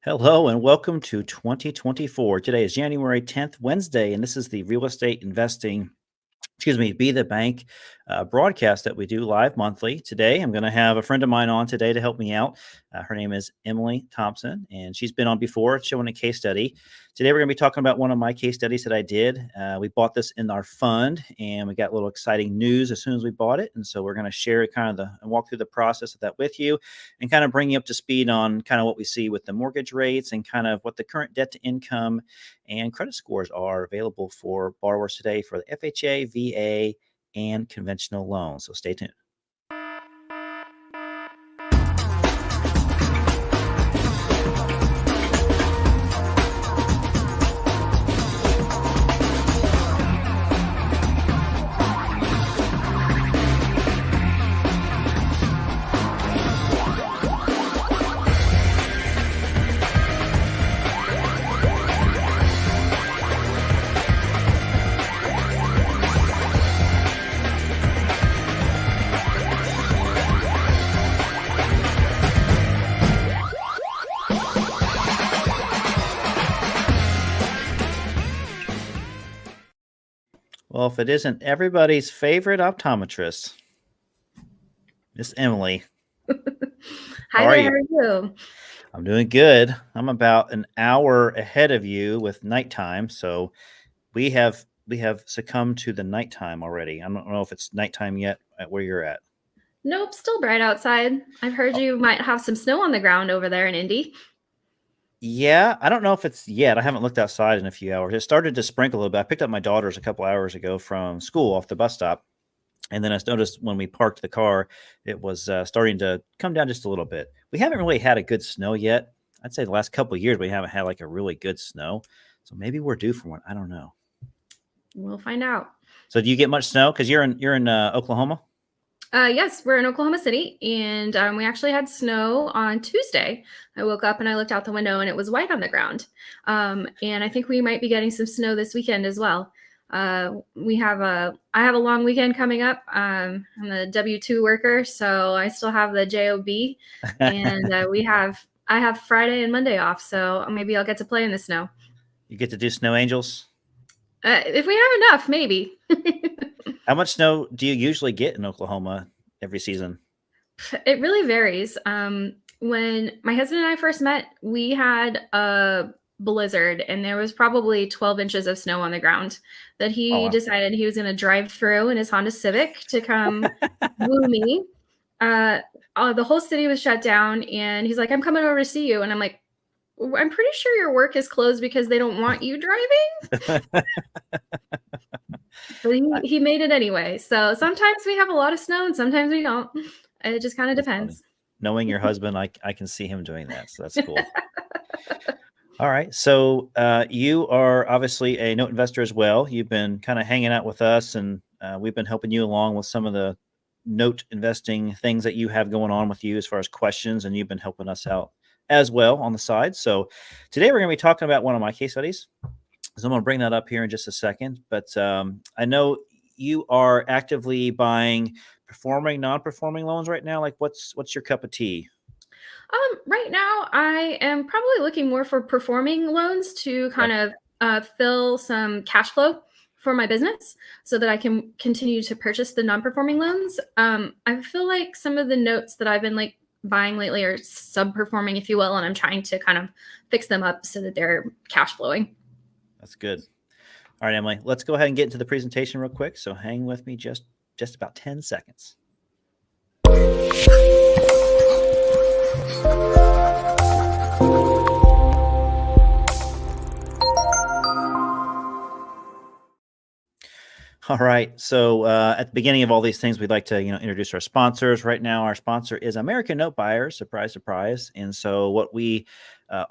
Hello and welcome to 2024. Today is January 10th, Wednesday, and this is the real estate investing, Be the Bank broadcast that we do live monthly. Today, I'm going to have a friend of mine on today to help me out. Her name is Emily Thompson, and she's been on before showing a case study. Today, we're going to be talking about one of my case studies that I did. We bought this in our fund, and we got a little exciting news as soon as we bought it. And so we're going to share and walk through the process of that with you and kind of bring you up to speed on kind of what we see with the mortgage rates and kind of what the current debt to income and credit scores are available for borrowers today for the FHA, VA, and conventional loans. So stay tuned. Well, if it isn't everybody's favorite optometrist, Miss Emily. Hi there, how are you? I'm doing good. I'm about an hour ahead of you with nighttime, so we have succumbed to the nighttime already. I don't know if it's nighttime yet at where you're at. Nope, still bright outside. I've heard you might have some snow on the ground over there in Indy. Yeah, I don't know if it's yet. I haven't looked outside in a few hours. It started to sprinkle a little bit. I picked up my daughters a couple hours ago from school off the bus stop. And then I noticed when we parked the car, it was starting to come down just a little bit. We haven't really had a good snow yet. I'd say the last couple of years, we haven't had like a really good snow. So maybe we're due for one. I don't know. We'll find out. So do you get much snow? Because you're in Oklahoma? Yes, we're in Oklahoma City, and we actually had snow on Tuesday. I woke up and I looked out the window, and it was white on the ground. And I think we might be getting some snow this weekend as well. I have a long weekend coming up. I'm a W-2 worker, so I still have the job, and I have Friday and Monday off, so maybe I'll get to play in the snow. You get to do snow angels? If we have enough, maybe. How much snow do you usually get in Oklahoma every season? It really varies. When my husband and I first met, we had a blizzard, and there was probably 12 inches of snow on the ground that he decided he was going to drive through in his Honda Civic to come woo me. The whole city was shut down, and he's like, "I'm coming over to see you." And I'm like, "I'm pretty sure your work is closed because they don't want you driving." But he made it anyway. So sometimes we have a lot of snow and sometimes we don't. It just kind of depends. Funny. Knowing your husband, I can see him doing that. So that's cool. All right. So you are obviously a note investor as well. You've been kind of hanging out with us, and we've been helping you along with some of the note investing things that you have going on with you as far as questions, and you've been helping us out as well on the side. So today we're going to be talking about one of my case studies. So I'm going to bring that up here in just a second. But I know you are actively buying performing, non-performing loans right now. Like, what's your cup of tea? Right now, I am probably looking more for performing loans to Okay. kind of fill some cash flow for my business so that I can continue to purchase the non-performing loans. I feel like some of the notes that I've been like buying lately are sub-performing, if you will, and I'm trying to kind of fix them up so that they're cash flowing. That's good. All right, Emily, let's go ahead and get into the presentation real quick. So hang with me just about 10 seconds. All right. So at the beginning of all these things, we'd like to, introduce our sponsors. Right now, our sponsor is American Note Buyers. Surprise, surprise. And so what we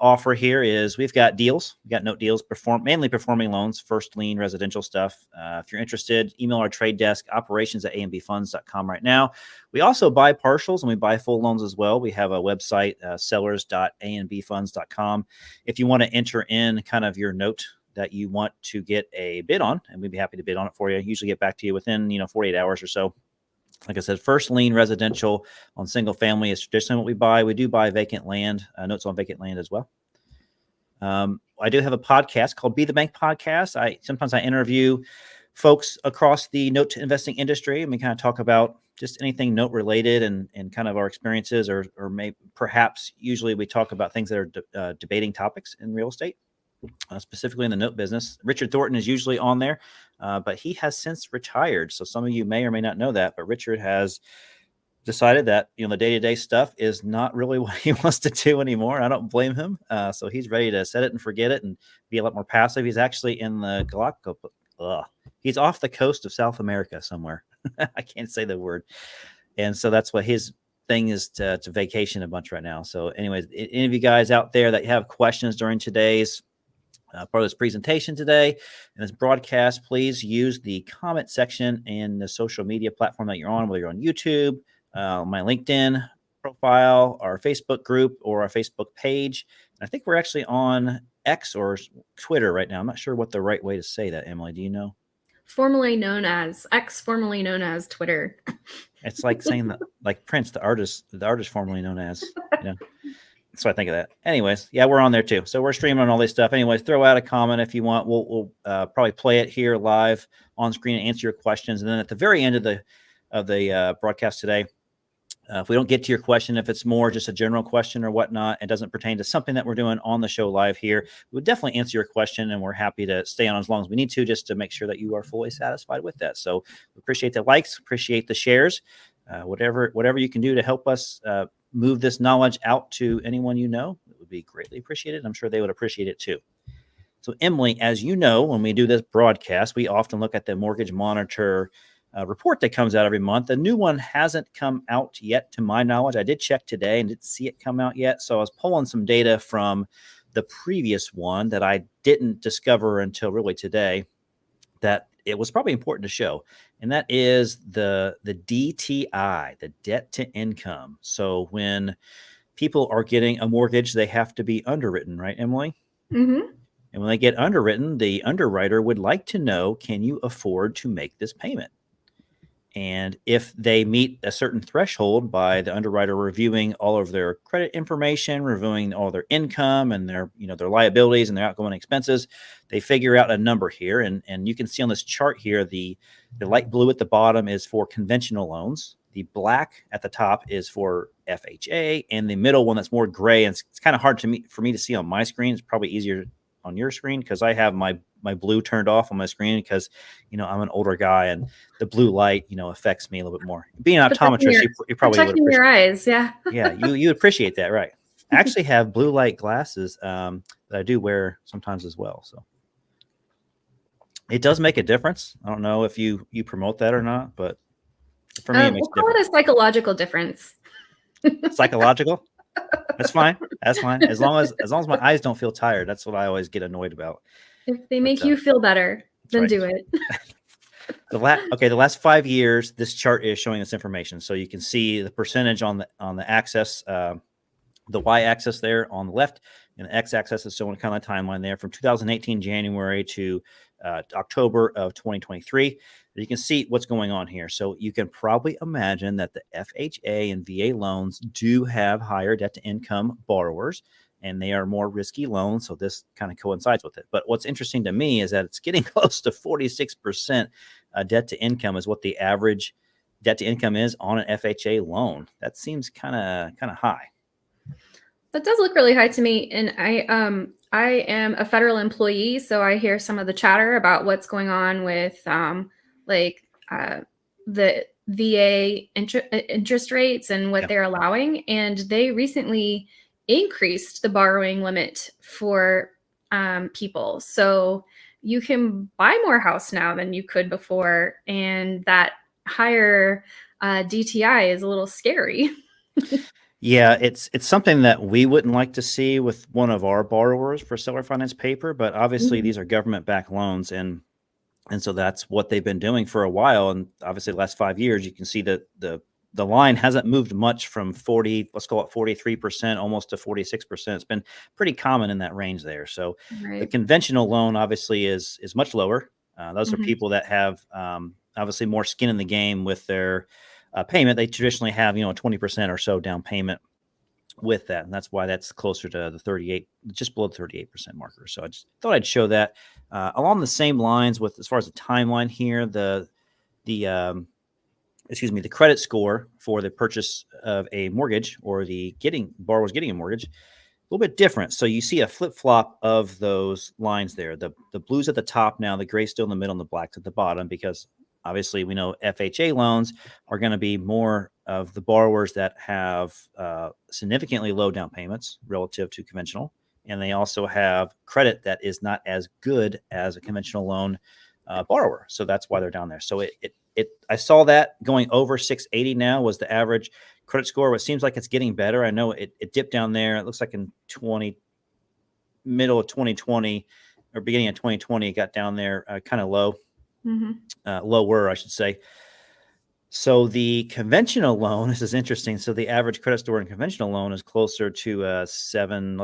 offer here is we've got deals. We've got note deals, mainly performing loans, first lien residential stuff. If you're interested, email our trade desk, operations@ambfunds.com right now. We also buy partials and we buy full loans as well. We have a website, sellers.ambfunds.com. If you want to enter in kind of your note that you want to get a bid on, and we'd be happy to bid on it for you. Usually get back to you within, 48 hours or so. Like I said, first lien residential on single family is traditionally what we buy. We do buy vacant land, notes on vacant land as well. I do have a podcast called Be the Bank Podcast. Sometimes I interview folks across the note investing industry, and we kind of talk about just anything note related and kind of our experiences, or maybe perhaps usually we talk about things that are debating topics in real estate. Specifically in the note business. Richard Thornton is usually on there, but he has since retired. So some of you may or may not know that, but Richard has decided that, the day-to-day stuff is not really what he wants to do anymore. I don't blame him. So he's ready to set it and forget it and be a lot more passive. He's actually in the he's off the coast of South America somewhere. I can't say the word. And so that's what his thing is, to vacation a bunch right now. So anyways, any of you guys out there that have questions during today's part of this presentation today and this broadcast, please use the comment section in the social media platform that you're on, whether you're on YouTube, my LinkedIn profile, our Facebook group, or our Facebook page. I think we're actually on X or Twitter right now. I'm not sure what the right way to say that, Emily. Do you know? Formerly known as X, formerly known as Twitter. It's like saying that, like Prince, the artist formerly known as, So I think of that. Anyways, yeah, we're on there too. So we're streaming on all this stuff. Anyways, throw out a comment if you want. We'll probably play it here live on screen and answer your questions. And then at the very end of the broadcast today, if we don't get to your question, if it's more just a general question or whatnot, it doesn't pertain to something that we're doing on the show live here, we'll definitely answer your question, and we're happy to stay on as long as we need to, just to make sure that you are fully satisfied with that. So we appreciate the likes, appreciate the shares, whatever you can do to help us move this knowledge out to anyone it would be greatly appreciated. I'm sure they would appreciate it too. So Emily, as you know, when we do this broadcast, we often look at the Mortgage Monitor report that comes out every month. A new one hasn't come out yet, to my knowledge. I did check today and didn't see it come out yet. So I was pulling some data from the previous one that I didn't discover until really today, that it was probably important to show. And that is the DTI, the debt to income. So when people are getting a mortgage, they have to be underwritten, right, Emily? Mm-hmm. And when they get underwritten, the underwriter would like to know, can you afford to make this payment? And if they meet a certain threshold by the underwriter reviewing all of their credit information, reviewing all their income and their liabilities and their outgoing expenses, they figure out a number here. And you can see on this chart here, the light blue at the bottom is for conventional loans. The black at the top is for FHA, and the middle one that's more gray, and it's kind of hard for me to see on my screen. It's probably easier on your screen because I have my blue turned off on my screen because, I'm an older guy and the blue light, affects me a little bit more. Being an optometrist, you probably would appreciate your eyes. Yeah. Yeah. You appreciate that. Right. I actually have blue light glasses that I do wear sometimes as well. So it does make a difference. I don't know if you promote that or not, but for me, it makes we'll call it a psychological difference. Psychological? That's fine. That's fine. As long as my eyes don't feel tired, that's what I always get annoyed about. If they But make you feel better, that's then right. do it. The last 5 years, this chart is showing this information, so you can see the percentage on the axis, the y-axis there on the left, and the x-axis is showing kind of a timeline there from 2018 January to October of 2023. You can see what's going on here. So you can probably imagine that the FHA and VA loans do have higher debt-to-income borrowers, and they are more risky loans. So this kind of coincides with it. But what's interesting to me is that it's getting close to 46% debt-to-income is what the average debt-to-income is on an FHA loan. That seems kind of high. That does look really high to me. And I am a federal employee, so I hear some of the chatter about what's going on with the VA interest rates and what they're allowing. And they recently increased the borrowing limit for people. So you can buy more house now than you could before. And that higher DTI is a little scary. Yeah, it's something that we wouldn't like to see with one of our borrowers for seller finance paper, but obviously these are government-backed loans, and so that's what they've been doing for a while. And obviously, the last 5 years, you can see that the line hasn't moved much from 40, let's call it 43%, almost to 46%. It's been pretty common in that range there. So the conventional loan obviously is much lower. Those are people that have obviously more skin in the game with their payment. They traditionally have, 20% or so down payment with that. And that's why that's closer to the 38, just below the 38% marker. So I just thought I'd show that along the same lines with, as far as the timeline here, the credit score for the purchase of a mortgage or the borrowers getting a mortgage, a little bit different. So you see a flip-flop of those lines there. The blue's at the top now, the gray's still in the middle, and the black's at the bottom, because obviously we know FHA loans are going to be more of the borrowers that have significantly low down payments relative to conventional. And they also have credit that is not as good as a conventional loan borrower. So that's why they're down there. So I saw that going over 680 now was the average credit score. It seems like it's getting better. I know it dipped down there. It looks like in middle of 2020 or beginning of 2020, it got down there kind of low, lower, I should say. So the conventional loan, this is interesting. So the average credit score in conventional loan is closer to let's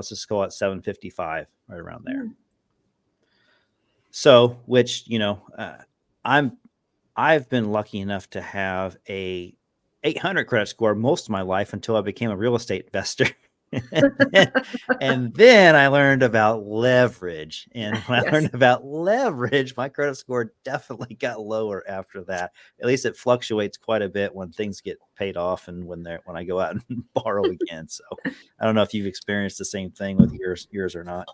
just call it 755, right around there. So, which, I've been lucky enough to have a 800 credit score most of my life until I became a real estate investor. and then I learned about leverage. And when I learned about leverage, my credit score definitely got lower after that. At least it fluctuates quite a bit when things get paid off and when I go out and borrow again. So I don't know if you've experienced the same thing with yours or not.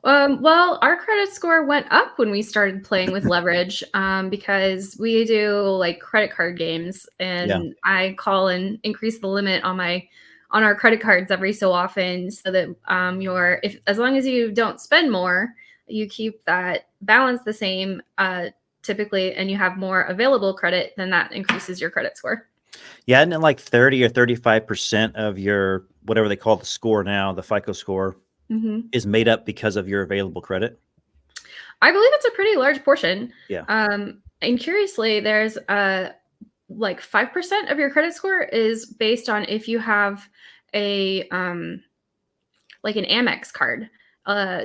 Well, our credit score went up when we started playing with leverage because we do like credit card games, and I call and increase the limit on our credit cards every so often, so that as long as you don't spend more, you keep that balance the same typically, and you have more available credit, then that increases your credit score. Yeah, isn't it like 30 or 35% of your whatever they call the score now, the FICO score, is made up because of your available credit? I believe it's a pretty large portion. Yeah. And curiously, there's like 5% of your credit score is based on if you have a like an Amex card.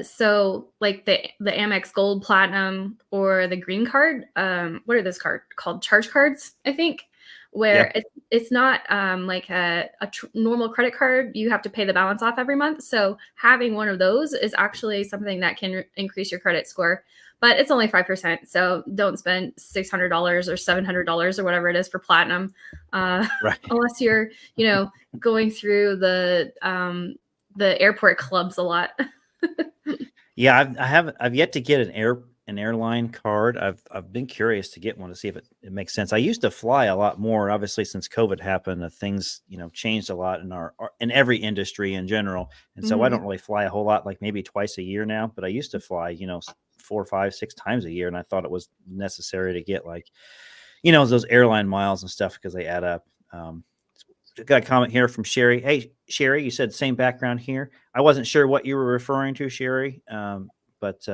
So like the Amex Gold, Platinum, or the Green card. What are those cards called? Charge cards, I think. Where it's not like a normal credit card. You have to pay the balance off every month. So having one of those is actually something that can increase your credit score. But it's only 5%. So don't spend $600 or $700 or whatever it is for Platinum, unless you're, going through the airport clubs a lot. Yeah, I've yet to get an airline card. I've been curious to get one to see if it makes sense. I used to fly a lot more, obviously, since COVID happened. Things changed a lot in every industry in general, and so I don't really fly a whole lot, like maybe twice a year now. But I used to fly 4, 5, 6 times a year, and I thought it was necessary to get those airline miles and stuff because they add up. got a comment here from Sherry. Hey, Sherry, you said same background here. I wasn't sure what you were referring to, Sherry, but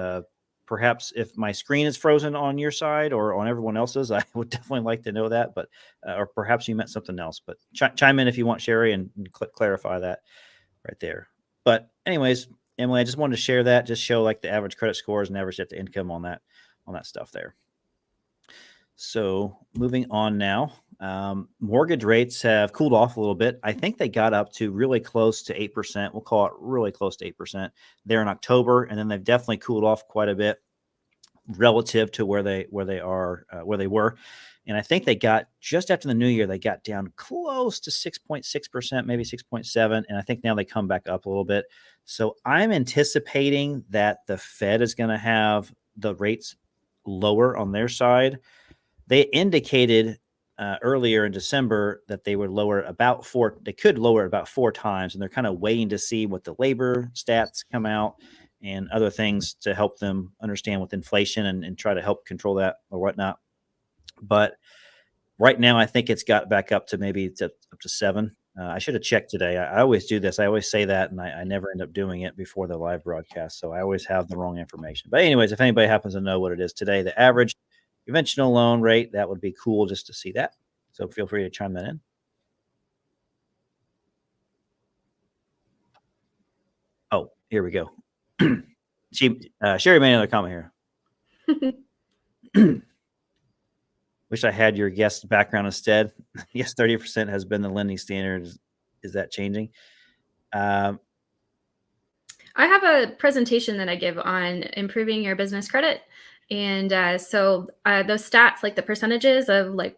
perhaps if my screen is frozen on your side or on everyone else's, I would definitely like to know that. But or perhaps you meant something else. But chime in if you want, Sherry, and clarify that right there. But anyways, Emily, I just wanted to share that, just show like the average credit scores and average debt to income on that stuff there. So moving on now, mortgage rates have cooled off a little bit. I think they got up to really close to 8%. We'll call it really close to 8% there in October, and then they've definitely cooled off quite a bit relative to where they were. And I think they got just after the new year, they got down close to 6.6%, maybe 6.7. And I think now they come back up a little bit. So I'm anticipating that the Fed is going to have the rates lower on their side. They indicated earlier in December that they would lower about four. They could lower about 4 times, and they're kind of waiting to see what the labor stats come out and other things to help them understand with inflation and try to help control that or whatnot. But right now, I think it's got back up to maybe up to 7. I should have checked today. I always do this. I always say that, and I never end up doing it before the live broadcast. So I always have the wrong information. But anyways, if anybody happens to know what it is today, the average conventional loan rate, that would be cool just to see that. So feel free to chime that in. Oh, here we go. Sherry made another comment here. Wish I had your guest background instead. Yes, 30% has been the lending standard. Is that changing? I have a presentation that I give on improving your business credit. And so those stats, like the percentages of like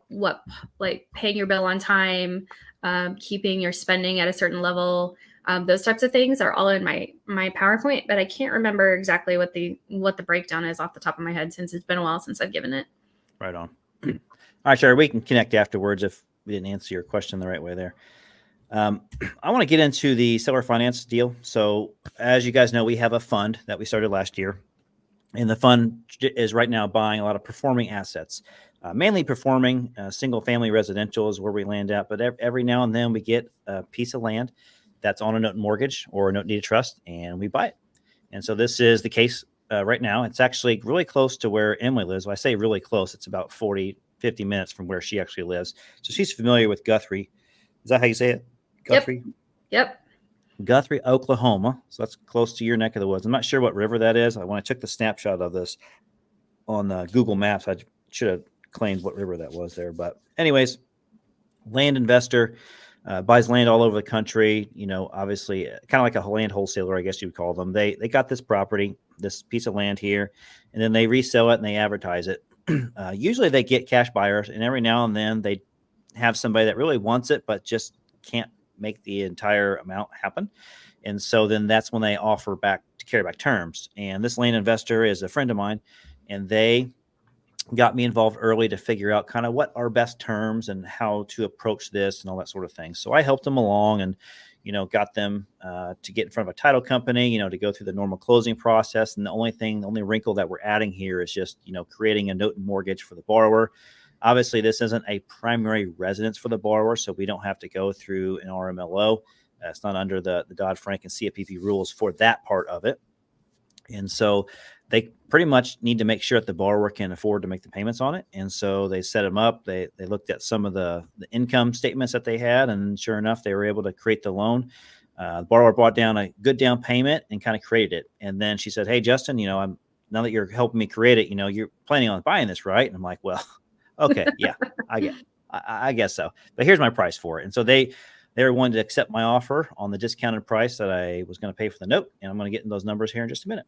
paying your bill on time, keeping your spending at a certain level, those types of things are all in my PowerPoint, but I can't remember exactly what the breakdown is off the top of my head since it's been a while since I've given it. Right on. All right, Sherry, we can connect afterwards if we didn't answer your question the right way there. I want to get into the seller finance deal. So as you guys know, we have a fund that we started last year. And the fund is right now buying a lot of performing assets, mainly performing single-family residential is where we land at. But every now and then we get a piece of land that's on a note mortgage or a note deed of trust, and we buy it. And so this is the case right now. It's actually really close to where Emily lives. When I say really close, it's about 40, 50 minutes from where she actually lives. So she's familiar with Guthrie. Is that how you say it? Guthrie? Yep. Guthrie, Oklahoma. So that's close to your neck of the woods. I'm not sure what river that is. When I took the snapshot of this on Google Maps, I should have claimed what river that was there. But anyways, land investor buys land all over the country. You know, obviously, kind of like a land wholesaler, I guess you would call them. They got this property, this piece of land here, and then they resell it and they advertise it. Usually they get cash buyers, and every now and then they have somebody that really wants it but just can't make the entire amount happen. And so then that's when they offer back to carry back terms. And this land investor is a friend of mine, and they got me involved early to figure out kind of what are best terms and how to approach this and all that sort of thing. So I helped them along and, you know, got them to get in front of a title company, you know, to go through the normal closing process. And the only wrinkle that we're adding here is just, you know, creating a note and mortgage for the borrower. Obviously, this isn't a primary residence for the borrower, so we don't have to go through an RMLO. It's not under the Dodd-Frank and CFPB rules for that part of it. And so they pretty much need to make sure that the borrower can afford to make the payments on it. And so they set them up. They looked at some of the income statements that they had, and sure enough, they were able to create the loan. The borrower brought down a good down payment and kind of created it. And then she said, "Hey, Justin, you know, now that you're helping me create it, you know, you're planning on buying this, right?" And I'm like, "Well, okay, yeah, I guess so. But here's my price for it." And so they were wanting to accept my offer on the discounted price that I was going to pay for the note. And I'm going to get in those numbers here in just a minute.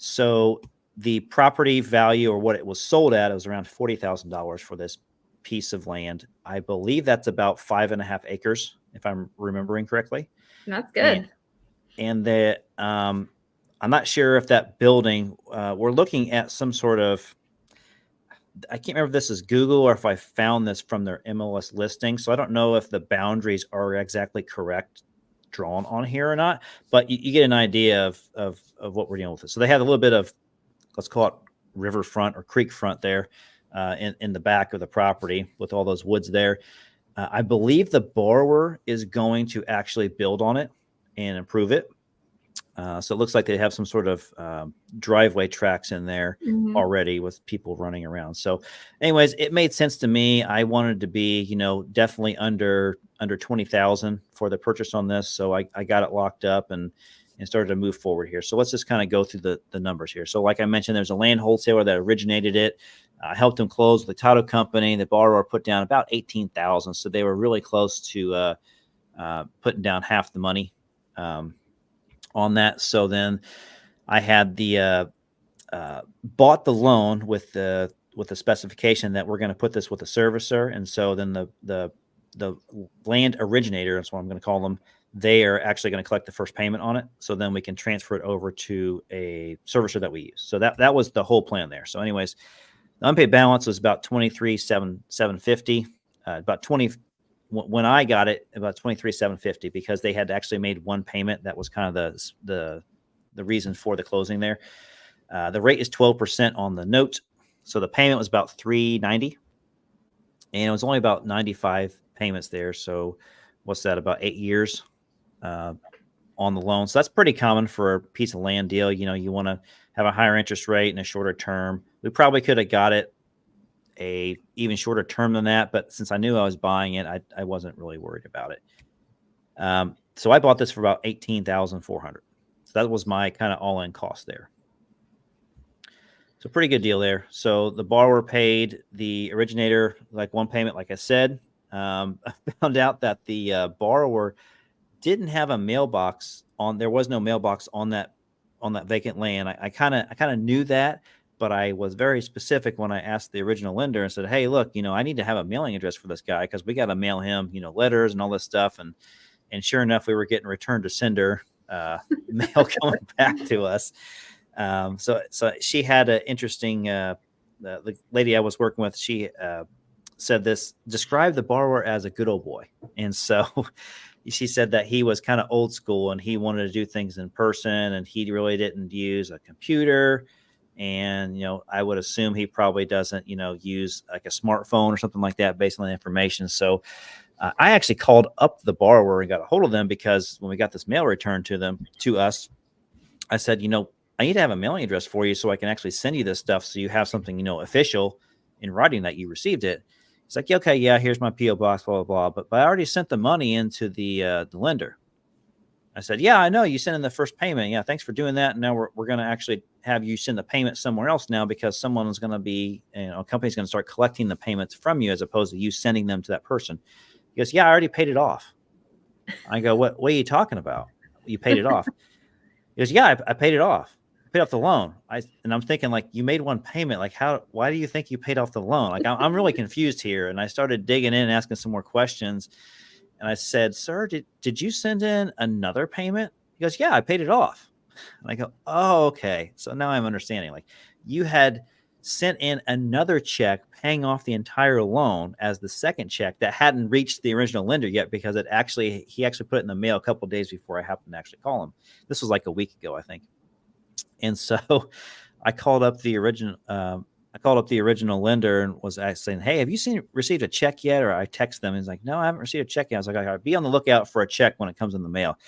So the property value, or what it was sold at, it was around $40,000 for this piece of land. I believe that's about 5.5 acres, if I'm remembering correctly. That's good. And that I'm not sure if that building, we're looking at some sort of, I can't remember if this is Google or if I found this from their MLS listing. So I don't know if the boundaries are exactly correct drawn on here or not, but you get an idea of what we're dealing with. So they have a little bit of, let's call it riverfront or creek front there in the back of the property with all those woods there. I believe the borrower is going to actually build on it and improve it. So it looks like they have some sort of driveway tracks in there Mhm. already with people running around. So, anyways, it made sense to me. I wanted to be, definitely under 20,000 for the purchase on this. So I got it locked up and started to move forward here. So let's just kind of go through the numbers here. So, like I mentioned, there's a land wholesaler that originated it. I helped them close with the title company. The borrower put down about 18,000. So they were really close to putting down half the money. On that. So then I had the bought the loan with the specification that we're going to put this with a servicer, and so then the land originator, that's what I'm going to call them. They are actually going to collect the first payment on it, so then we can transfer it over to a servicer that we use. So that was the whole plan there. So, anyways, the unpaid balance was about 23,750. About 20 when I got it, about 23,750, because they had actually made one payment. That was kind of the reason for the closing there. The rate is 12% on the note, so the payment was about 390, and it was only about 95 payments there. So what's that? About 8 years on the loan. So that's pretty common for a piece of land deal. You want to have a higher interest rate and a shorter term. We probably could have got it a even shorter term than that, but since I knew I was buying it, I wasn't really worried about it. So I bought this for about 18,400. So that was my kind of all-in cost there. So pretty good deal there. So the borrower paid the originator like one payment, like I said. I found out that the borrower didn't have a mailbox on. There was no mailbox on that vacant land. I kind of knew that, but I was very specific when I asked the original lender and said, "Hey, look, I need to have a mailing address for this guy because we got to mail him, letters and all this stuff." And sure enough, we were getting return to sender mail coming back to us. So she had an interesting. The lady I was working with, she said this: describe the borrower as a good old boy, and so. She said that he was kind of old school and he wanted to do things in person, and he really didn't use a computer. And, I would assume he probably doesn't, use like a smartphone or something like that based on the information. So I actually called up the borrower and got a hold of them, because when we got this mail returned to us, I said, I need to have a mailing address for you so I can actually send you this stuff, so you have something, official in writing that you received it. It's like, okay, yeah, here's my P.O. box, blah, blah, blah. But I already sent the money into the lender. I said, yeah, I know you sent in the first payment. Yeah, thanks for doing that. And now we're going to actually have you send the payment somewhere else now, because someone is going to be, a company's going to start collecting the payments from you as opposed to you sending them to that person. He goes, yeah, I already paid it off. I go, what are you talking about? You paid it off. He goes, yeah, I paid it off. Paid off the loan. And I'm thinking, like, you made one payment. Like, why do you think you paid off the loan? Like, I'm really confused here. And I started digging in and asking some more questions. And I said, sir, did you send in another payment? He goes, yeah, I paid it off. And I go, oh, okay. So now I'm understanding. Like, you had sent in another check paying off the entire loan as the second check that hadn't reached the original lender yet, because he actually put it in the mail a couple of days before I happened to actually call him. This was like a week ago, I think. And so I called up the original. I called up the original lender and was saying, "Hey, have you received a check yet?" Or I text them and he's like, "No, I haven't received a check yet." I was like, "I gotta be on the lookout for a check when it comes in the mail."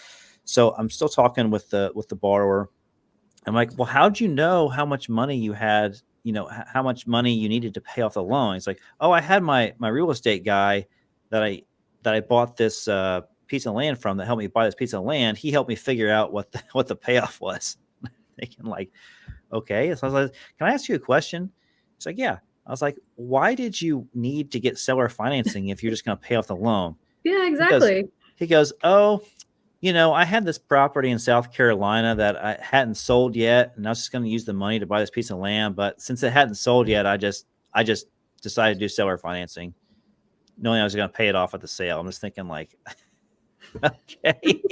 So I'm still talking with the borrower. I'm like, "Well, how'd you know how much money you had? How much money you needed to pay off the loan?" He's like, "Oh, I had my real estate guy that I bought this piece of land from, that helped me buy this piece of land. He helped me figure out what the payoff was." Thinking like, okay. So I was like, "Can I ask you a question?" It's like, "Yeah." I was like, "Why did you need to get seller financing if you're just going to pay off the loan?" Yeah, He goes, exactly. "Oh, I had this property in South Carolina that I hadn't sold yet, and I was just going to use the money to buy this piece of land. But since it hadn't sold yet, I just decided to do seller financing, knowing I was going to pay it off at the sale." I'm just thinking like, okay.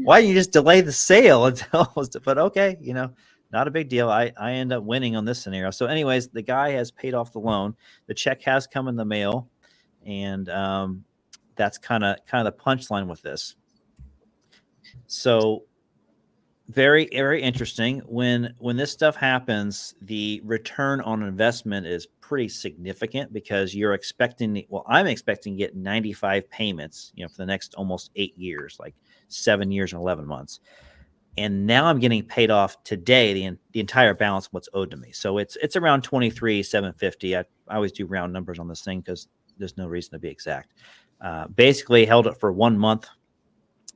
Why didn't you just delay the sale until? But okay, not a big deal. I end up winning on this scenario. So, anyways, the guy has paid off the loan. The check has come in the mail, and that's kind of the punchline with this. So, very, very interesting. When this stuff happens, the return on investment is pretty significant because you're expecting, well, I'm expecting to get 95 payments, for the next almost 8 years, like 7 years and 11 months. And now I'm getting paid off today, the entire balance of what's owed to me. So it's around 23,750. I always do round numbers on this thing because there's no reason to be exact. Basically held it for 1 month.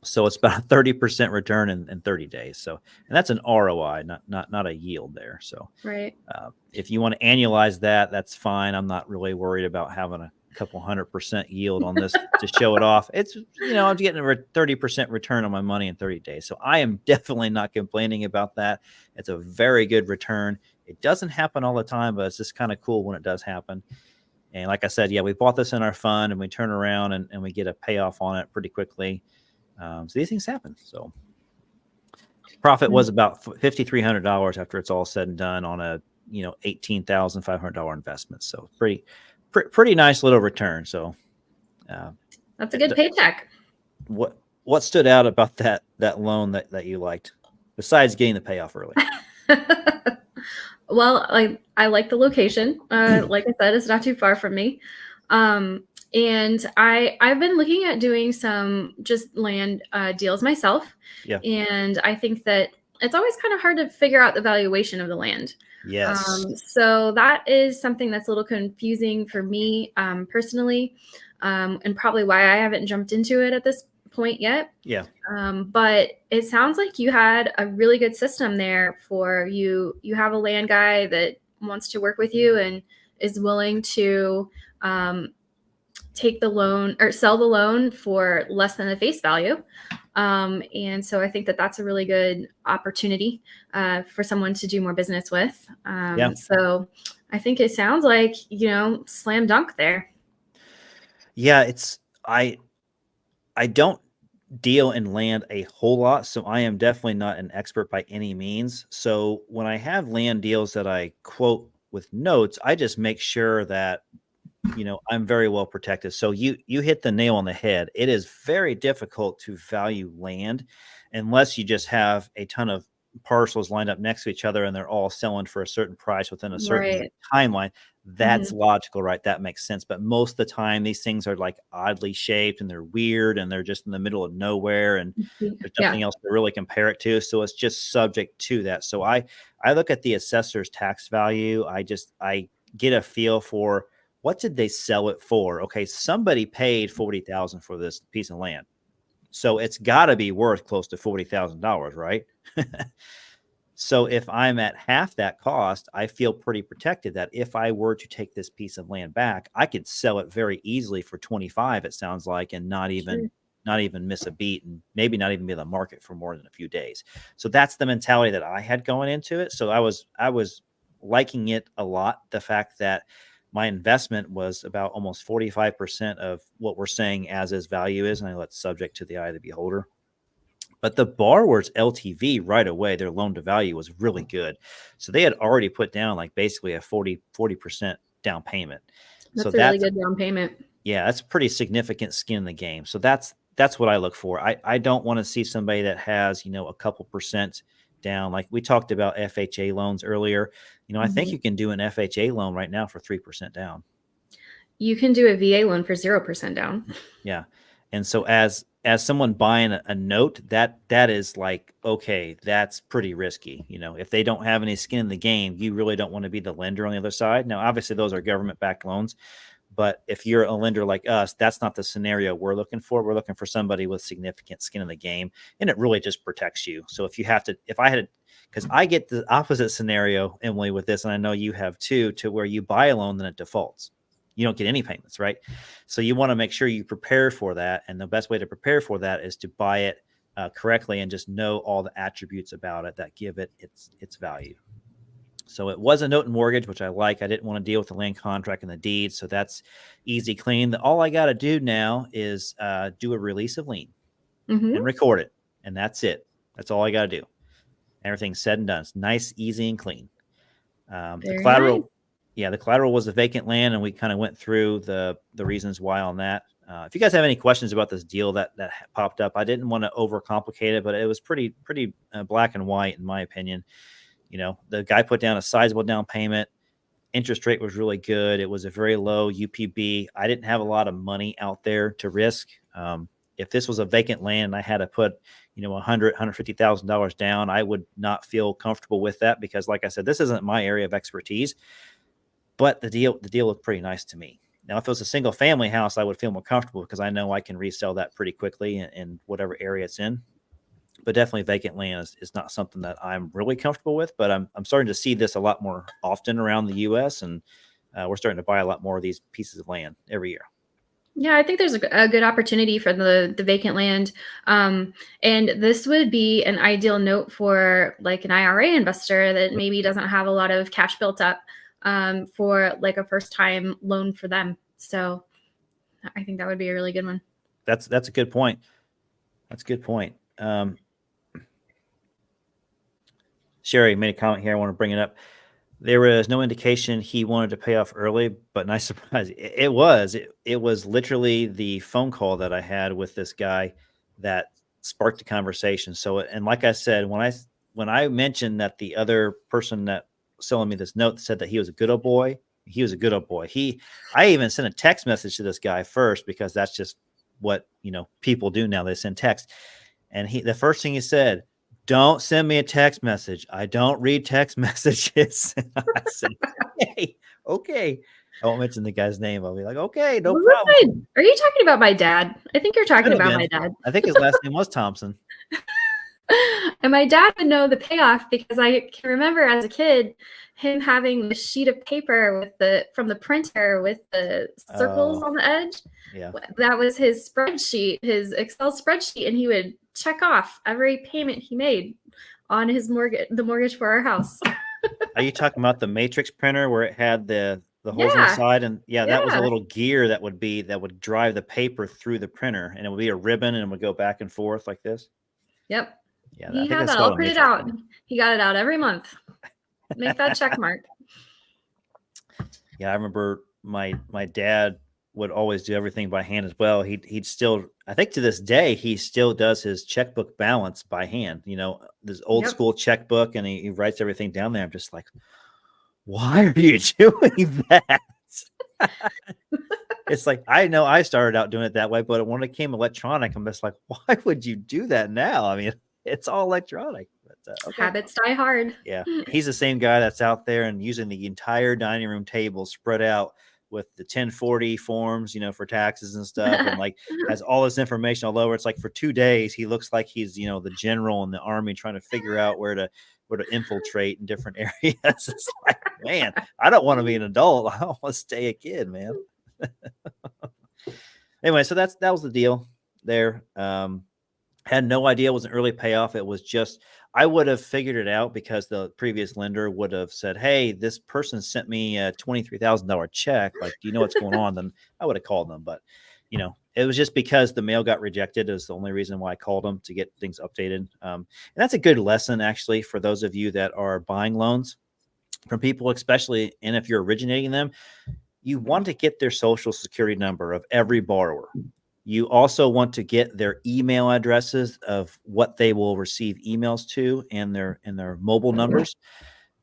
So it's about a 30% return in 30 days. So, and that's an ROI, not a yield there. So Right. if you want to annualize that, that's fine. I'm not really worried about having a couple 100% yield on this to show it off. It's, I'm getting a 30% return on my money in 30 days. So I am definitely not complaining about that. It's a very good return. It doesn't happen all the time, but it's just kind of cool when it does happen. And like I said, yeah, we bought this in our fund and we turn around and we get a payoff on it pretty quickly. So these things happen. So profit was about $5,300 after it's all said and done on a $18,500 investment. So pretty nice little return. So that's a good paycheck. What stood out about that loan that you liked besides getting the payoff early? Well, I like the location. Like I said, it's not too far from me. And I've been looking at doing some just land deals myself. Yeah. And I think that it's always kind of hard to figure out the valuation of the land. Yes. So that is something that's a little confusing for me personally, and probably why I haven't jumped into it at this point yet. Yeah. But it sounds like you had a really good system there for you. You have a land guy that wants to work with you and is willing to take the loan or sell the loan for less than the face value. And so I think that that's a really good opportunity for someone to do more business with. So I think it sounds like, slam dunk there. Yeah, I don't deal in land a whole lot, so I am definitely not an expert by any means. So when I have land deals that I quote with notes, I just make sure that I'm very well protected. So you hit the nail on the head. It is very difficult to value land unless you just have a ton of parcels lined up next to each other and they're all selling for a certain price within a certain timeline. That's logical, right? That makes sense. But most of the time, these things are like oddly shaped and they're weird and they're just in the middle of nowhere and there's nothing else to really compare it to. So it's just subject to that. So I look at the assessor's tax value. I get a feel for what did they sell it for? Okay, somebody paid $40,000 for this piece of land. So it's got to be worth close to $40,000, right? So if I'm at half that cost, I feel pretty protected that if I were to take this piece of land back, I could sell it very easily for 25, it sounds like, and not even miss a beat and maybe not even be on the market for more than a few days. So that's the mentality that I had going into it. So I was liking it a lot. The fact that my investment was about almost 45% of what we're saying as is value is, and I let subject to the eye of the beholder. But the borrower's LTV right away, their loan to value was really good. So they had already put down like basically a 40% down payment. That's a really good down payment. Yeah, that's pretty significant skin in the game. So that's what I look for. I don't want to see somebody that has, a couple percent down. Like we talked about FHA loans earlier. I think you can do an FHA loan right now for 3% down. You can do a VA loan for 0% down. Yeah. And so as someone buying a note, that is like, okay, that's pretty risky. If they don't have any skin in the game, you really don't want to be the lender on the other side. Now, obviously those are government-backed loans, but if you're a lender like us, that's not the scenario we're looking for. We're looking for somebody with significant skin in the game, and it really just protects you. So because I get the opposite scenario, Emily, with this, and I know you have too, to where you buy a loan, then it defaults. You don't get any payments, right? So you want to make sure you prepare for that. And the best way to prepare for that is to buy it correctly and just know all the attributes about it that give it its value. So it was a note and mortgage, which I like. I didn't want to deal with the land contract and the deed. So that's easy, clean. All I got to do now is do a release of lien and record it. And that's it. That's all I got to do. Everything's said and done. It's nice, easy, and clean. The collateral. Nice. Yeah, the collateral was a vacant land, and we kind of went through the reasons why on that. If you guys have any questions about this deal that popped up, I didn't want to overcomplicate it, but it was pretty black and white in my opinion. The guy put down a sizable down payment. Interest rate was really good. It was a very low UPB. I didn't have a lot of money out there to risk. If this was a vacant land and I had to put, $150,000 down, I would not feel comfortable with that because, like I said, this isn't my area of expertise. But the deal looked pretty nice to me. Now, if it was a single family house, I would feel more comfortable because I know I can resell that pretty quickly in whatever area it's in. But definitely vacant land is not something that I'm really comfortable with, but I'm starting to see this a lot more often around the US, and we're starting to buy a lot more of these pieces of land every year. Yeah, I think there's a good opportunity for the vacant land. And this would be an ideal note for like an IRA investor that maybe doesn't have a lot of cash built up for like a first time loan for them. So I think that would be a really good one. That's a good point. That's a good point. Sherry made a comment here. I want to bring it up. There was no indication he wanted to pay off early, but nice surprise. It was literally the phone call that I had with this guy that sparked the conversation. So, and like I said, when I mentioned that the other person that was selling me this note said that he was a good old boy, he was a good old boy. I even sent a text message to this guy first because that's just what, people do now. They send text. And the first thing he said, "Don't send me a text message. I don't read text messages." I said, "Hey, okay." I won't mention the guy's name. I'll be like, "Okay, no problem." Are you talking about my dad? I think you're talking about my dad. I think his last name was Thompson. And my dad would know the payoff because I can remember as a kid him having the sheet of paper from the printer with the circles on the edge. Yeah. That was his spreadsheet, his Excel spreadsheet, and he would check off every payment he made on the mortgage for our house. Are you talking about the matrix printer where it had the holes on the side? And that was a little gear that would drive the paper through the printer, and it would be a ribbon and it would go back and forth like this. Yep. Yeah, he had that all printed out. Printer. He got it out every month. Make that check mark. Yeah, I remember my dad would always do everything by hand as well. He'd still, I think to this day, he still does his checkbook balance by hand. This old school checkbook, and he writes everything down there. I'm just like, why are you doing that? It's like, I know I started out doing it that way, but when it came electronic, I'm just like, why would you do that now? I mean, it's all electronic. But, okay. Habits die hard. Yeah. He's the same guy that's out there and using the entire dining room table spread out with the 1040 forms, for taxes and stuff, and like has all this information all over. It's like for 2 days, he looks like he's, the general in the army trying to figure out where to infiltrate in different areas. It's like, man, I don't want to be an adult. I want to stay a kid, man. Anyway, so that was the deal there. Had no idea it was an early payoff. It was just, I would have figured it out because the previous lender would have said, "Hey, this person sent me a $23,000 check. Like, do you know what's going on?" Then I would have called them. But, it was just because the mail got rejected is the only reason why I called them, to get things updated. And that's a good lesson, actually, for those of you that are buying loans from people, especially, and if you're originating them, you want to get their social security number of every borrower. You also want to get their email addresses of what they will receive emails to, and their mobile numbers.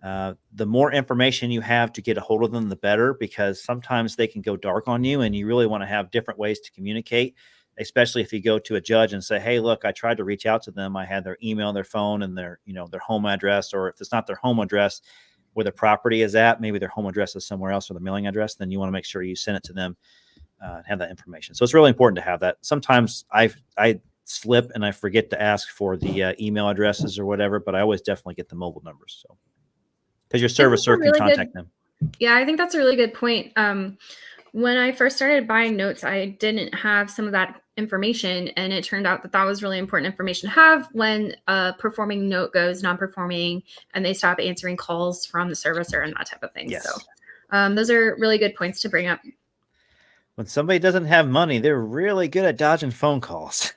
The more information you have to get a hold of them, the better, because sometimes they can go dark on you, and you really want to have different ways to communicate, especially if you go to a judge and say, "Hey, look, I tried to reach out to them. I had their email, their phone, and their home address," or if it's not their home address, where the property is at, maybe their home address is somewhere else, or the mailing address, then you want to make sure you send it to them. Have that information. So it's really important to have that. Sometimes I slip and I forget to ask for the email addresses or whatever, but I always definitely get the mobile numbers. So because your servicer can contact them. Yeah, I think that's a really good point. When I first started buying notes, I didn't have some of that information, and it turned out that was really important information to have when a performing note goes non-performing and they stop answering calls from the servicer and that type of thing. Yes. So those are really good points to bring up. When somebody doesn't have money, they're really good at dodging phone calls.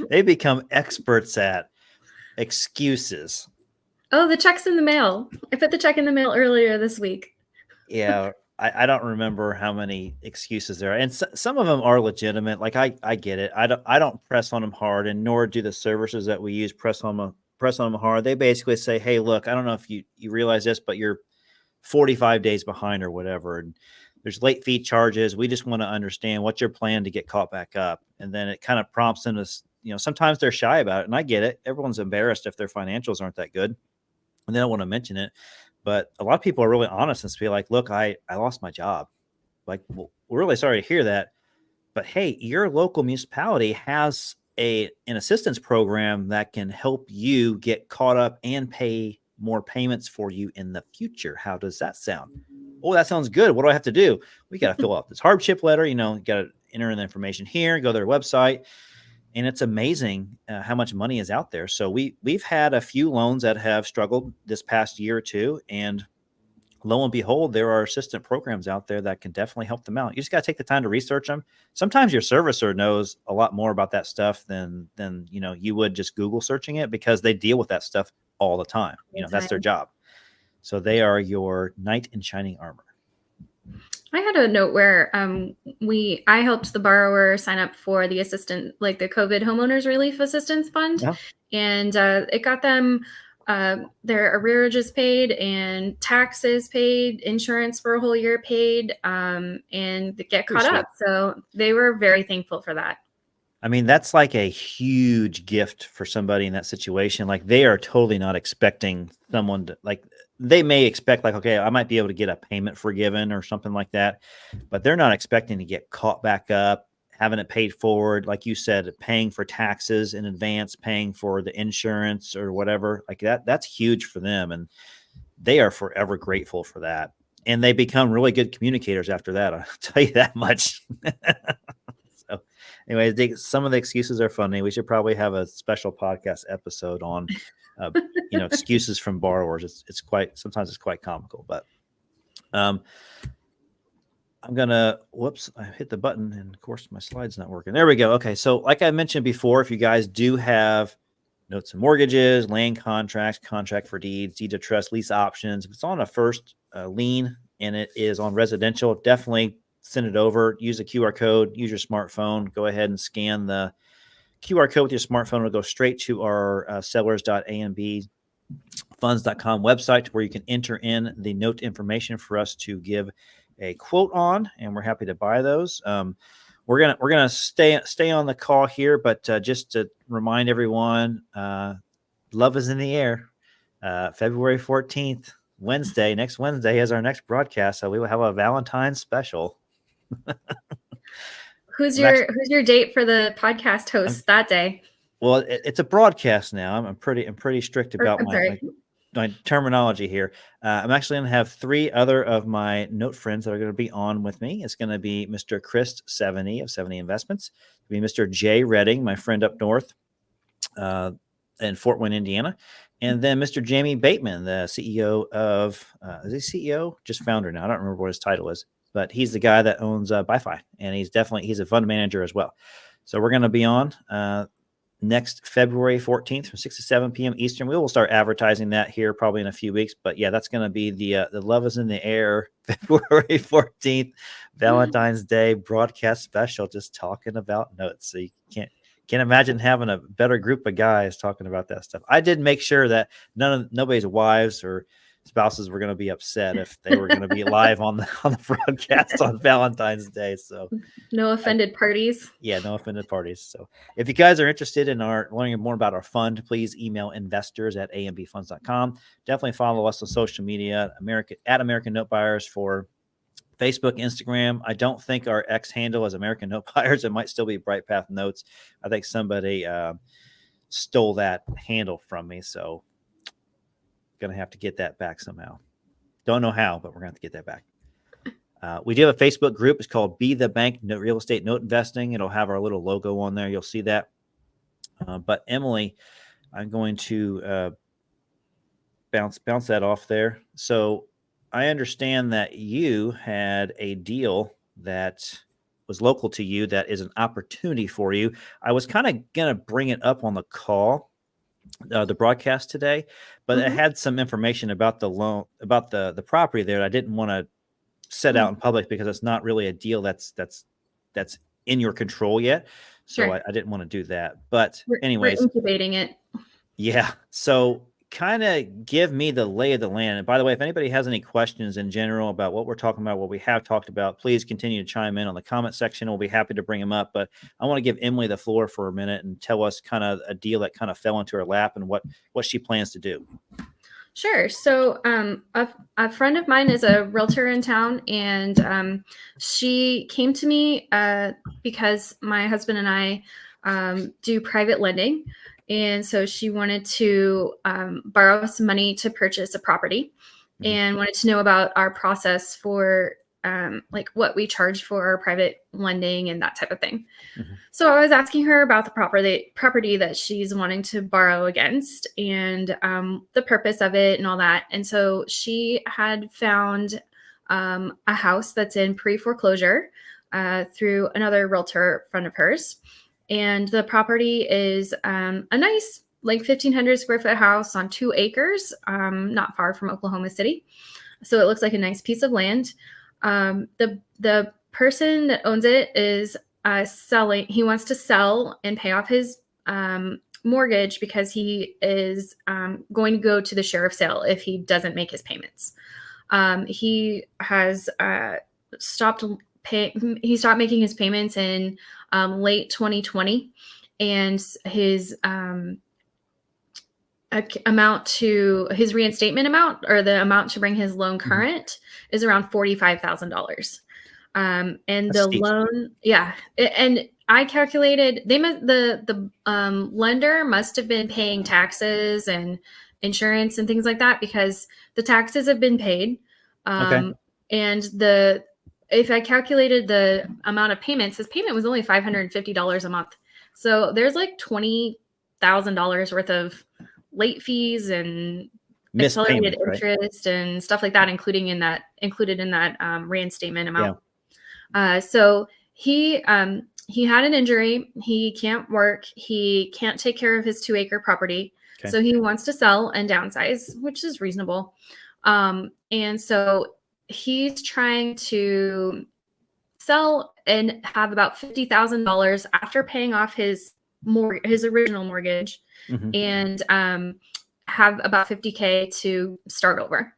They become experts at excuses. Oh, the check's in the mail. I put the check in the mail earlier this week. Yeah, I don't remember how many excuses there are, and some of them are legitimate. Like I get it. I don't press on them hard, and nor do the services that we use press on them press on them hard. They basically say, hey, look, I don't know if you realize this, but you're 45 days behind or whatever. And there's late fee charges. We just want to understand what's your plan to get caught back up. And then it kind of prompts them to, sometimes they're shy about it. And I get it. Everyone's embarrassed if their financials aren't that good and they don't want to mention it. But a lot of people are really honest and be like, look, I lost my job. Like, well, we're really sorry to hear that. But hey, your local municipality has an assistance program that can help you get caught up and pay more payments for you in the future. How does that sound? Oh, that sounds good. What do I have to do? We got to fill out this hardship letter. You got to enter in the information here, go to their website. And it's amazing how much money is out there. So we've had a few loans that have struggled this past year or two. And lo and behold, there are assistant programs out there that can definitely help them out. You just got to take the time to research them. Sometimes your servicer knows a lot more about that stuff than you would just Google searching it, because they deal with that stuff all the time. That's their job. So they are your knight in shining armor. I had a note where I helped the borrower sign up for the assistant, like the COVID homeowners relief assistance fund, and it got them their arrearages paid and taxes paid, insurance for a whole year paid, and get caught up. So they were very thankful for that. I mean, that's like a huge gift for somebody in that situation. Like, they are totally not expecting someone to, like, they may expect like, okay, I might be able to get a payment forgiven or something like that, but they're not expecting to get caught back up, having it paid forward. Like you said, paying for taxes in advance, paying for the insurance or whatever like that. That's huge for them. And they are forever grateful for that. And they become really good communicators after that. I'll tell you that much. So anyway, some of the excuses are funny. We should probably have a special podcast episode on, excuses from borrowers. Sometimes it's quite comical, but I'm gonna, I hit the button and of course my slide's not working. There we go. Okay. So like I mentioned before, if you guys do have notes and mortgages, land contracts, contract for deeds, deed of trust, lease options, if it's on a first lien and it is on residential, definitely send it over. Use the QR code, use your smartphone, go ahead and scan the QR code with your smartphone. It'll go straight to our sellers.ambfunds.com website, where you can enter in the note information for us to give a quote on, and we're happy to buy those. We're gonna stay on the call here, but just to remind everyone, love is in the air. February 14th, next Wednesday is our next broadcast, so we will have a Valentine's special. Who's your date for the podcast host that day? Well, it's a broadcast now. I'm pretty strict about my terminology here. I'm actually going to have 3 other of my note friends that are going to be on with me. It's going to be Mr. Chris 70 of 70 Investments. It'll be Mr. Jay Redding, my friend up north in Fort Wayne, Indiana. And then Mr. Jamie Bateman, the CEO of, is he CEO? Just founder now. I don't remember what his title is, but he's the guy that owns BiFi, and he's a fund manager as well. So we're going to be on next February 14th from 6 to 7 p.m. Eastern. We will start advertising that here probably in a few weeks, but yeah, that's going to be the Love is in the Air February 14th, Valentine's Day broadcast special, just talking about notes. So you can't imagine having a better group of guys talking about that stuff. I did make sure that nobody's wives or spouses were going to be upset if they were going to be live on the broadcast on Valentine's Day. So no offended parties. Yeah, no offended parties. So if you guys are interested in learning more about our fund, please email investors@ambfunds.com. Definitely follow us on social media, American Note Buyers for Facebook, Instagram. I don't think our X handle is American Note Buyers. It might still be Bright Path Notes. I think somebody stole that handle from me. So going to have to get that back somehow. Don't know how, but we're going to have to get that back. We do have a Facebook group. It's called Be the Bank Real Estate Note Investing. It'll have our little logo on there. You'll see that. But Emily, I'm going to bounce that off there. So I understand that you had a deal that was local to you that is an opportunity for you. I was kind of going to bring it up on the call, the broadcast today, but it had some information about the loan, about the property there that I didn't want to set out in public because it's not really a deal that's in your control yet. So sure. I didn't want to do that. But anyways, we're incubating it. Yeah. So kind of give me the lay of the land. And by the way, if anybody has any questions in general about what we're talking about, what we have talked about, please continue to chime in on the comment section. We'll be happy to bring them up. But I want to give Emily the floor for a minute and tell us kind of a deal that kind of fell into her lap and what she plans to do. Sure. So, a friend of mine is a realtor in town, and she came to me because my husband and I do private lending. And so she wanted to borrow some money to purchase a property and wanted to know about our process for like what we charge for our private lending and that type of thing. So I was asking her about the property that she's wanting to borrow against and the purpose of it and all that. And so she had found a house that's in pre-foreclosure through another realtor friend of hers. And the property is a nice, like 1,500 square foot house on 2 acres, not far from Oklahoma City. So it looks like a nice piece of land. The person that owns it is selling. He wants to sell and pay off his mortgage because he is going to go to the sheriff's sale if he doesn't make his payments. He has stopped making his payments in late 2020, and his amount to his reinstatement amount, or the amount to bring his loan current, is around $45,000. And That's the steep. loan, yeah. And I calculated the lender must have been paying taxes and insurance and things like that, because the taxes have been paid. Okay. And if I calculated the amount of payments, his payment was only $550 a month. So there's like $20,000 worth of late fees and Missed accelerated payments, right? interest and stuff like that, included in that reinstatement amount. Yeah. So he had an injury. He can't work. He can't take care of his 2-acre property. Okay. So he wants to sell and downsize, which is reasonable. And so he's trying to sell and have about $50,000 after paying off his original mortgage, and have about $50K to start over.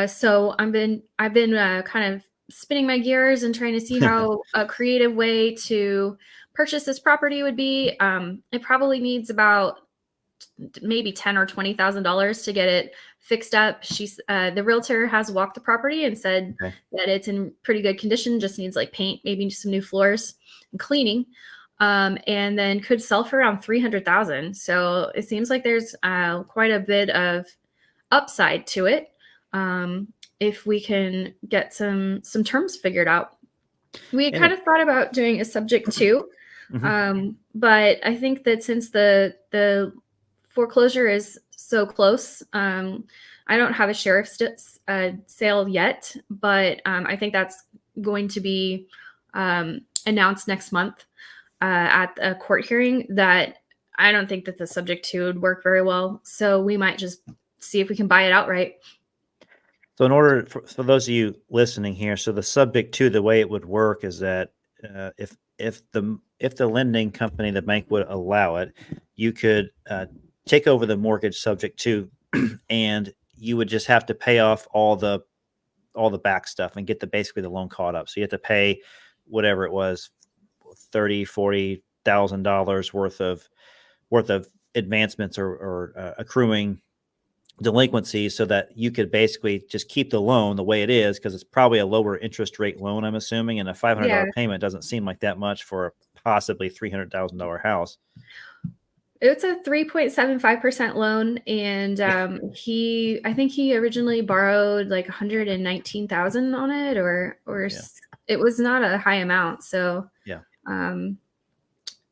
So I've been kind of spinning my gears and trying to see how a creative way to purchase this property would be. It probably needs about maybe $10,000 or $20,000 to get it fixed up. The realtor has walked the property and said that it's in pretty good condition, just needs like paint, maybe some new floors and cleaning. And then could sell for around $300,000. So it seems like there's quite a bit of upside to it if we can get some terms figured out. We kind of thought about doing a subject to, but I think that since the foreclosure is so close, I don't have a sheriff's sale yet, but I think that's going to be announced next month at a court hearing. That I don't think that the subject to would work very well. So we might just see if we can buy it outright. So in order for those of you listening here, so the subject to, the way it would work is that if the lending company, the bank, would allow it, you could take over the mortgage subject to, and you would just have to pay off all the back stuff and get basically the loan caught up. So you have to pay whatever it was, $30,000-$40,000 worth of advancements or accruing delinquencies, so that you could basically just keep the loan the way it is, because it's probably a lower interest rate loan, I'm assuming, and a $500 payment doesn't seem like that much for a possibly $300,000 house. It's a 3.75% loan, and I think he originally borrowed like $119,000 on it, or it was not a high amount. So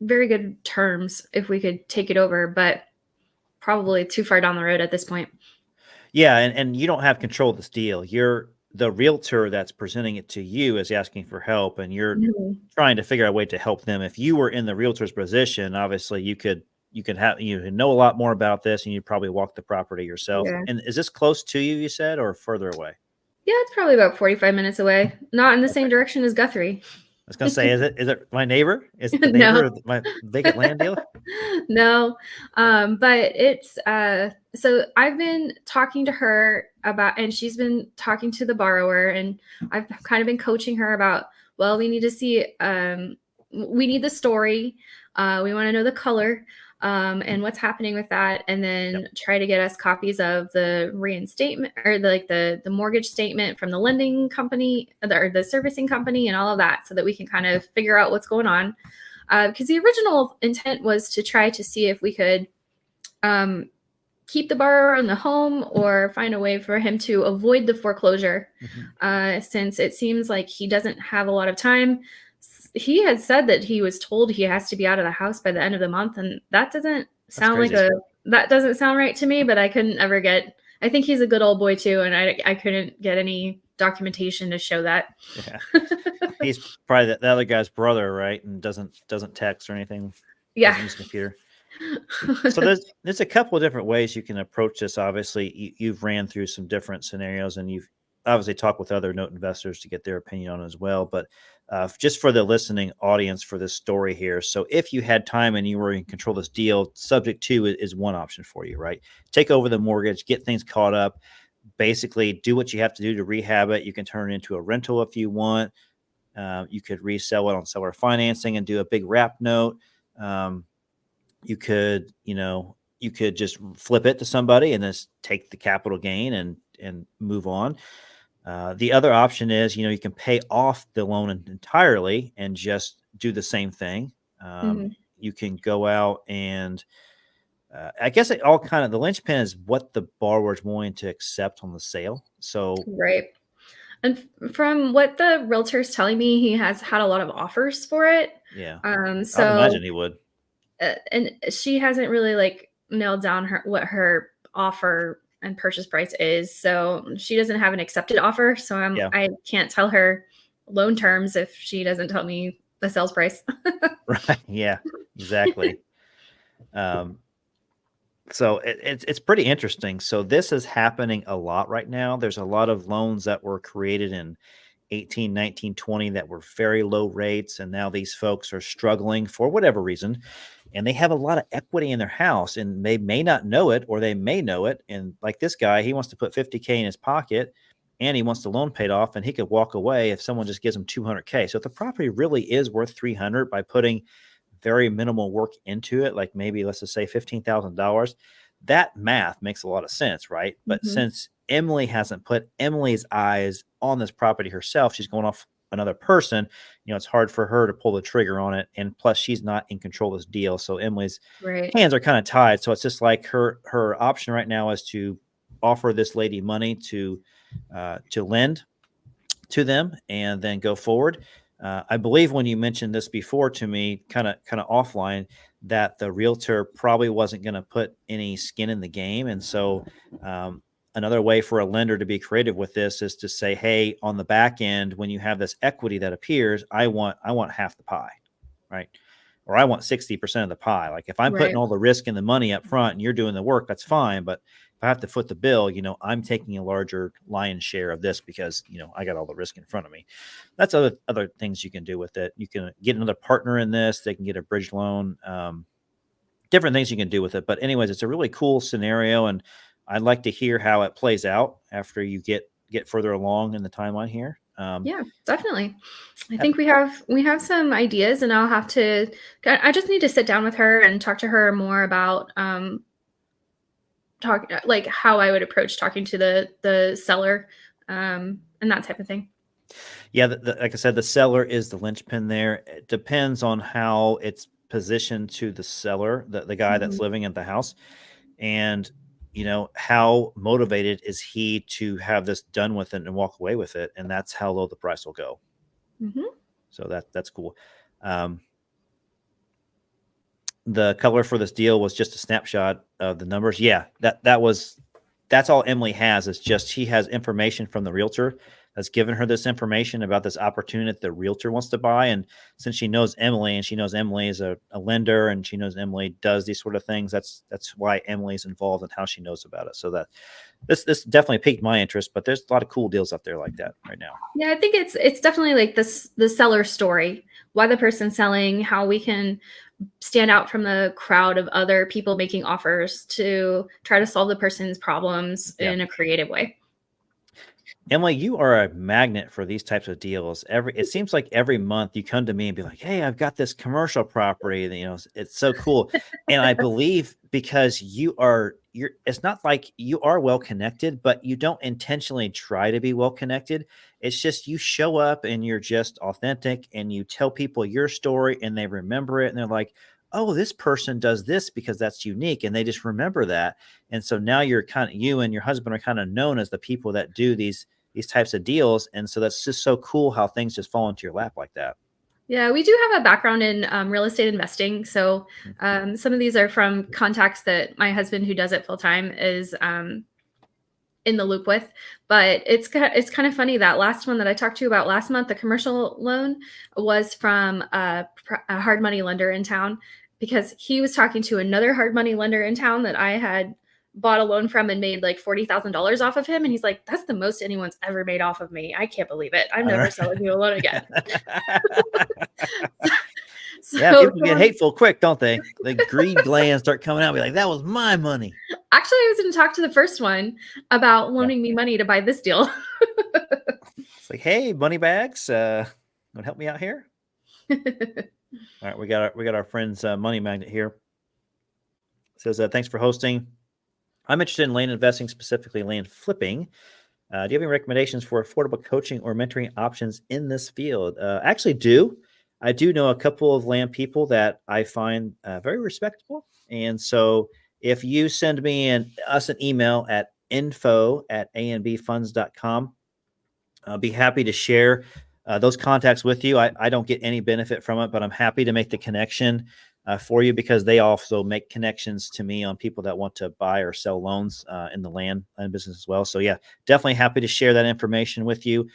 very good terms if we could take it over, but probably too far down the road at this point. Yeah, and you don't have control of this deal. You're the realtor that's presenting it to you is asking for help, and you're trying to figure out a way to help them. If you were in the realtor's position, obviously you know a lot more about this, and you'd probably walk the property yourself. Yeah. And is this close to you said, or further away? Yeah, it's probably about 45 minutes away. Not in the same direction as Guthrie. was gonna say, is it my neighbor? Is it the No. neighbor of my vacant land deal? No. But it's so I've been talking to her about, and she's been talking to the borrower, and I've kind of been coaching her about, well, we need to see we need the story. We want to know the color. And what's happening with that, and then Yep. try to get us copies of the reinstatement, or the mortgage statement from the lending company, or the servicing company, and all of that, so that we can kind of figure out what's going on. Because the original intent was to try to see if we could keep the borrower in the home, or find a way for him to avoid the foreclosure, since it seems like he doesn't have a lot of time. He had said that he was told he has to be out of the house by the end of the month, and that doesn't That's sound crazy. that doesn't sound right to me. But I couldn't ever get. I think he's a good old boy too, and I couldn't get any documentation to show that. Yeah. He's probably the other guy's brother, right? And doesn't text or anything. Yeah. Doesn't use a computer. So there's a couple of different ways you can approach this. Obviously, you've ran through some different scenarios, and you've obviously talked with other note investors to get their opinion on it as well. But just for the listening audience for this story here, so if you had time and you were in control of this deal, subject to is one option for you, right? Take over the mortgage, get things caught up, basically do what you have to do to rehab it. You can turn it into a rental if you want. You could resell it on seller financing and do a big wrap note. You could just flip it to somebody and just take the capital gain and move on. The other option is, you can pay off the loan entirely and just do the same thing. You can go out and I guess it all kind of, the linchpin is what the borrower's willing to accept on the sale. So Right. And from what the realtor's telling me, he has had a lot of offers for it. yeah, I'd So imagine he would. and she hasn't really like nailed down what her offer and purchase price is. So she doesn't have an accepted offer. So Yeah, I can't tell her loan terms if she doesn't tell me the sales price. right. Yeah, exactly. Um, So it's pretty interesting. So this is happening a lot right now. There's a lot of loans that were created in 18, 19, 20 that were very low rates. And now these folks are struggling for whatever reason. And they have a lot of equity in their house and they may not know it, or they may know it. And like this guy, he wants to put 50K in his pocket and he wants the loan paid off, and he could walk away if someone just gives him 200K. So if the property really is worth 300 by putting very minimal work into it, like maybe let's just say $15,000, that math makes a lot of sense, right? But since Emily hasn't put Emily's eyes on this property herself, she's going off another person, it's hard for her to pull the trigger on it. And plus she's not in control of this deal. So Emily's Right. hands are kind of tied. So it's just like her option right now is to offer this lady money to lend to them and then go forward. I believe when you mentioned this before to me, kind of offline, that the realtor probably wasn't going to put any skin in the game. And so another way for a lender to be creative with this is to say, hey, on the back end, when you have this equity that appears, I want half the pie, right? Or I want 60% of the pie. Like if I'm putting Right. all the risk and the money up front and you're doing the work, that's fine. But if I have to foot the bill, I'm taking a larger lion's share of this because, I got all the risk in front of me. That's other things you can do with it. You can get another partner in this. They can get a bridge loan, different things you can do with it. But anyways, it's a really cool scenario. And I'd like to hear how it plays out after you get further along in the timeline here. Yeah, definitely. I think we have some ideas, and I just need to sit down with her and talk to her more about like how I would approach talking to the seller, and that type of thing. Yeah, like I said, the seller is the linchpin there. It depends on how it's positioned to the seller, the guy that's living in the house, and how motivated is he to have this done with it and walk away with it, and that's how low the price will go. So that's cool. The color for this deal was just a snapshot of the numbers. Yeah, that's all Emily has, is just she has information from the realtor that's given her this information about this opportunity that the realtor wants to buy. And since she knows Emily, and she knows Emily is a lender, and she knows Emily does these sort of things, that's why Emily's involved and how she knows about it. So that this definitely piqued my interest, but there's a lot of cool deals out there like that right now. Yeah, I think it's definitely like the seller story, why the person's selling, how we can stand out from the crowd of other people making offers to try to solve the person's problems in a creative way. Emily, you are a magnet for these types of deals. It seems like every month you come to me and be like, "Hey, I've got this commercial property. It's so cool." And I believe because it's not like you are well connected, but you don't intentionally try to be well connected. It's just you show up and you're just authentic, and you tell people your story, and they remember it, and they're like, "Oh, this person does this because that's unique," and they just remember that. And so now you and your husband are kind of known as the people that do these types of deals. And so that's just so cool how things just fall into your lap like that. Yeah, we do have a background in real estate investing. So some of these are from contacts that my husband, who does it full time, is in the loop with. But it's kind of funny, that last one that I talked to you about last month, the commercial loan, was from a hard money lender in town, because he was talking to another hard money lender in town that I had bought a loan from and made like $40,000 off of him. And he's like, "That's the most anyone's ever made off of me. I can't believe it. I'm never selling you a loan again." Yeah, people get hateful quick, don't they? The greed glands start coming out and be like, "That was my money." Actually, I was going to talk to the first one about loaning me money to buy this deal. It's like, "Hey, money bags, want to help me out here?" All right, we got our friend's money magnet here. It says, "Thanks for hosting. I'm interested in land investing, specifically land flipping. Do you have any recommendations for affordable coaching or mentoring options in this field?" Actually do. I do know a couple of land people that I find very respectable. And so if you send us an email at info@anbfunds.com, I'll be happy to share those contacts with you. I don't get any benefit from it, but I'm happy to make the connection for you, because they also make connections to me on people that want to buy or sell loans in the land business as well. So yeah, definitely happy to share that information with you,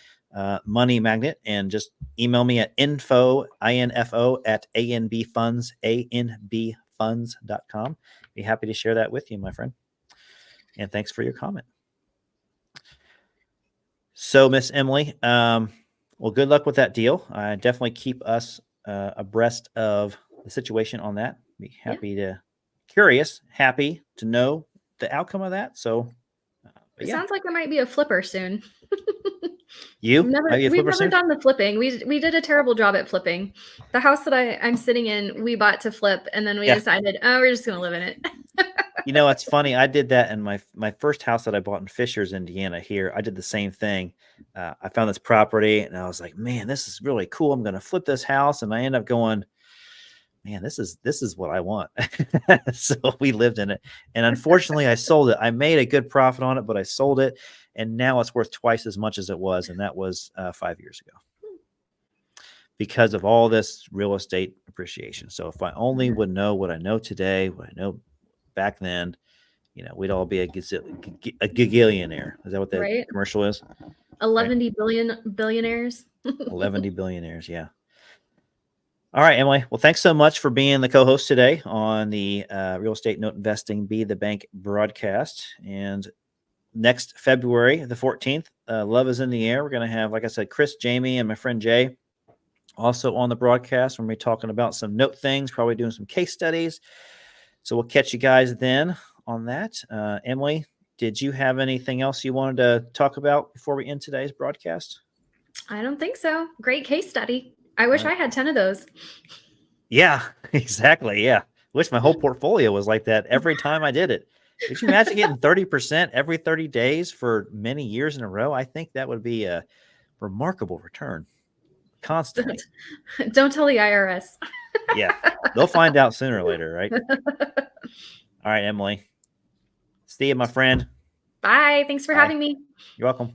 money magnet, and just email me at info at anbfunds.com. Be happy to share that with you, my friend. And thanks for your comment. So, Miss Emily, well, good luck with that deal. Definitely keep us abreast of the situation on that. Be happy happy to know the outcome of that. So, it sounds like I might be a flipper soon. We've never done the flipping. We did a terrible job at flipping. The house that I'm sitting in, we bought to flip, and then we decided, we're just going to live in it. It's funny. I did that in my first house that I bought in Fishers, Indiana. Here, I did the same thing. I found this property, and I was like, "Man, this is really cool. I'm going to flip this house." And I end up going, "Man, this is what I want." So we lived in it, and unfortunately, I sold it. I made a good profit on it, but I sold it, and now it's worth twice as much as it was, and that was 5 years ago, because of all this real estate appreciation. So if I only would know what I know today, what I know back then, we'd all be a gagillionaire. Is that what that commercial is? 11 billion billionaires. 11 billionaires, yeah. All right, Emily. Well, thanks so much for being the co-host today on the Real Estate Note Investing Be the Bank broadcast. And next February the 14th, Love is in the Air. We're going to have, like I said, Chris, Jamie, and my friend Jay also on the broadcast. We're going to be talking about some note things, probably doing some case studies. So we'll catch you guys then on that. Emily, did you have anything else you wanted to talk about before we end today's broadcast? I don't think so. Great case study. I wish I had 10 of those. Yeah, exactly. Yeah. Wish my whole portfolio was like that every time I did it. Could you imagine getting 30% every 30 days for many years in a row? I think that would be a remarkable return constantly. Don't tell the IRS. Yeah. They'll find out sooner or later, right? All right, Emily. See you, my friend. Bye. Thanks for having me. You're welcome.